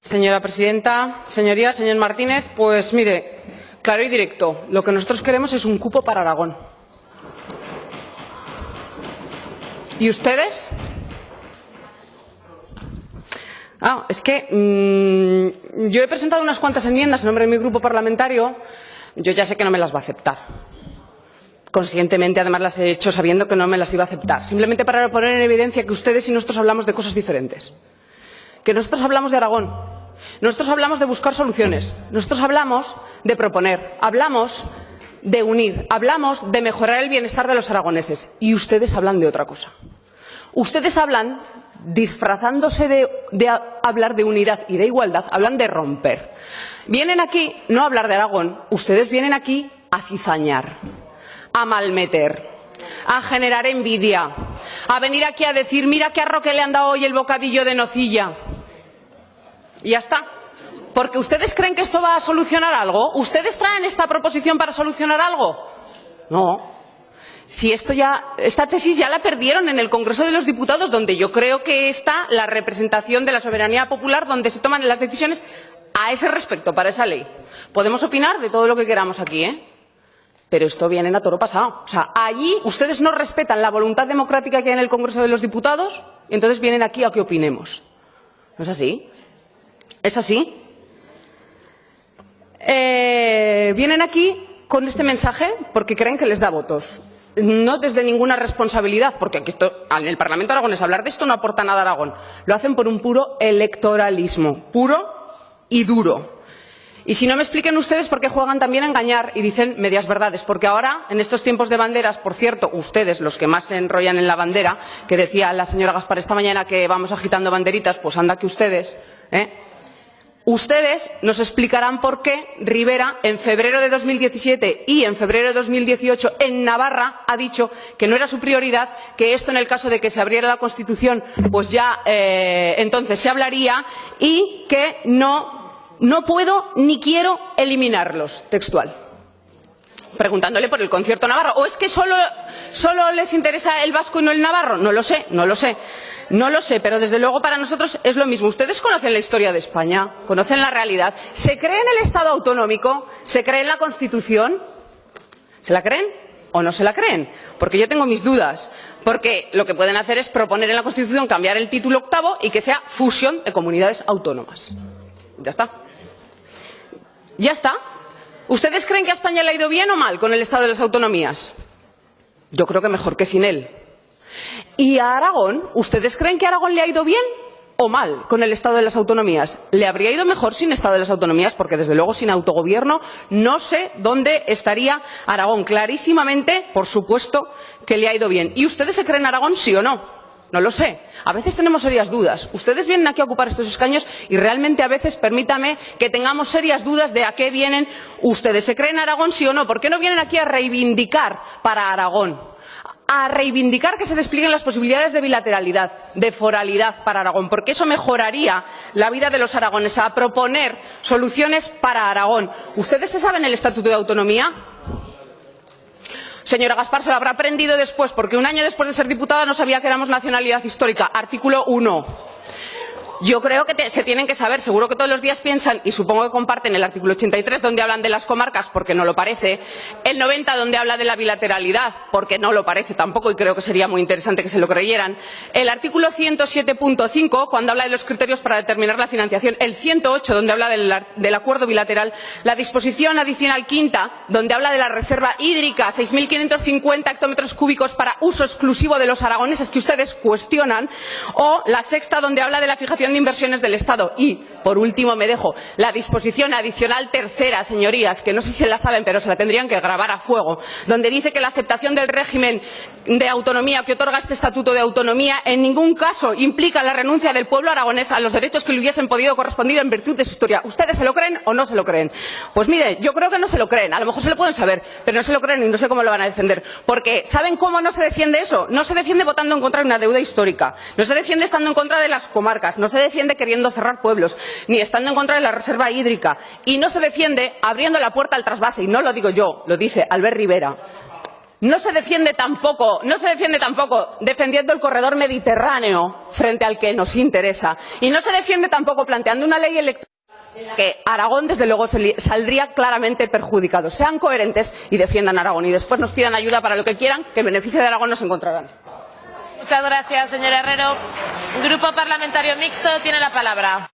Señora presidenta, señorías, señor Martínez, pues mire, claro y directo, lo que nosotros queremos es un cupo para Aragón. ¿Y ustedes? Es que yo he presentado unas cuantas enmiendas en nombre de mi grupo parlamentario. Yo ya sé que no me las va a aceptar. Conscientemente, además, las he hecho sabiendo que no me las iba a aceptar. Simplemente para poner en evidencia que ustedes y nosotros hablamos de cosas diferentes. Que nosotros hablamos de Aragón. Nosotros hablamos de buscar soluciones. Nosotros hablamos de proponer. Hablamos de unir. Hablamos de mejorar el bienestar de los aragoneses. Y ustedes hablan de otra cosa. Ustedes hablan, disfrazándose de hablar de unidad y de igualdad, hablan de romper. Vienen aquí no a hablar de Aragón. Ustedes vienen aquí a cizañar, a malmeter, a generar envidia, a venir aquí a decir mira que a Roque le han dado hoy el bocadillo de nocilla. Y ya está. Porque ustedes creen que esto va a solucionar algo. ¿Ustedes traen esta proposición para solucionar algo? No. Si esta tesis ya la perdieron en el Congreso de los Diputados, donde yo creo que está la representación de la soberanía popular, donde se toman las decisiones a ese respecto, para esa ley. Podemos opinar de todo lo que queramos aquí, pero esto viene a toro pasado. O sea, allí ustedes no respetan la voluntad democrática que hay en el Congreso de los Diputados y entonces vienen aquí a que opinemos. ¿No es así? ¿Es así? Vienen aquí con este mensaje porque creen que les da votos. No desde ninguna responsabilidad, porque en el Parlamento aragonés hablar de esto no aporta nada a Aragón. Lo hacen por un puro electoralismo, puro y duro. Y si no, me expliquen ustedes por qué juegan también a engañar y dicen medias verdades. Porque ahora, en estos tiempos de banderas, por cierto, ustedes, los que más se enrollan en la bandera, que decía la señora Gaspar esta mañana que vamos agitando banderitas, pues anda que ustedes, ustedes nos explicarán por qué Rivera, en febrero de 2017 y en febrero de 2018, en Navarra, ha dicho que no era su prioridad, que esto, en el caso de que se abriera la Constitución, pues ya entonces se hablaría, y que no puedo ni quiero eliminarlos, textual. Preguntándole por el concierto navarro. ¿O es que solo les interesa el vasco y no el navarro? No lo sé, no lo sé. No lo sé, pero desde luego para nosotros es lo mismo. Ustedes conocen la historia de España, conocen la realidad. ¿Se creen el Estado autonómico? ¿Se creen la Constitución? ¿Se la creen o no se la creen? Porque yo tengo mis dudas. Porque lo que pueden hacer es proponer en la Constitución cambiar el título octavo y que sea fusión de comunidades autónomas. Ya está. Ya está. ¿Ustedes creen que a España le ha ido bien o mal con el Estado de las autonomías? Yo creo que mejor que sin él. ¿Y a Aragón? ¿Ustedes creen que a Aragón le ha ido bien o mal con el Estado de las autonomías? ¿Le habría ido mejor sin Estado de las autonomías? Porque desde luego sin autogobierno no sé dónde estaría Aragón. Clarísimamente, por supuesto, que le ha ido bien. ¿Y ustedes se creen Aragón, sí o no? No lo sé. A veces tenemos serias dudas. Ustedes vienen aquí a ocupar estos escaños y realmente a veces, permítame, que tengamos serias dudas de a qué vienen ustedes. ¿Se creen Aragón, sí o no? ¿Por qué no vienen aquí a reivindicar para Aragón? A reivindicar que se desplieguen las posibilidades de bilateralidad, de foralidad para Aragón, porque eso mejoraría la vida de los aragoneses, a proponer soluciones para Aragón. ¿Ustedes se saben el Estatuto de Autonomía? Señora Gaspar, se lo habrá aprendido después, porque un año después de ser diputada no sabía que éramos nacionalidad histórica. Artículo 1. Yo creo que se tienen que saber, seguro que todos los días piensan, y supongo que comparten el artículo 83, donde hablan de las comarcas, porque no lo parece, el 90, donde habla de la bilateralidad, porque no lo parece tampoco, y creo que sería muy interesante que se lo creyeran, el artículo 107.5, cuando habla de los criterios para determinar la financiación, el 108, donde habla del acuerdo bilateral, la disposición adicional quinta, donde habla de la reserva hídrica, 6.550 hectómetros cúbicos para uso exclusivo de los aragoneses, que ustedes cuestionan, o la sexta, donde habla de la fijación de inversiones del Estado. Y, por último, me dejo la disposición adicional tercera, señorías, que no sé si se la saben, pero se la tendrían que grabar a fuego, donde dice que la aceptación del régimen de autonomía que otorga este Estatuto de Autonomía en ningún caso implica la renuncia del pueblo aragonés a los derechos que le hubiesen podido corresponder en virtud de su historia. ¿Ustedes se lo creen o no se lo creen? Pues mire, yo creo que no se lo creen. A lo mejor se lo pueden saber, pero no se lo creen y no sé cómo lo van a defender. Porque, ¿saben cómo no se defiende eso? No se defiende votando en contra de una deuda histórica. No se defiende estando en contra de las comarcas. No se defiende queriendo cerrar pueblos, ni estando en contra de la reserva hídrica. Y no se defiende abriendo la puerta al trasvase. Y no lo digo yo, lo dice Albert Rivera. No se defiende tampoco defendiendo el corredor mediterráneo frente al que nos interesa. Y no se defiende tampoco planteando una ley electoral que Aragón, desde luego, saldría claramente perjudicado. Sean coherentes y defiendan Aragón. Y después nos pidan ayuda para lo que quieran, que en beneficio de Aragón nos encontrarán. Muchas gracias, señor Herrero. Grupo Parlamentario Mixto tiene la palabra.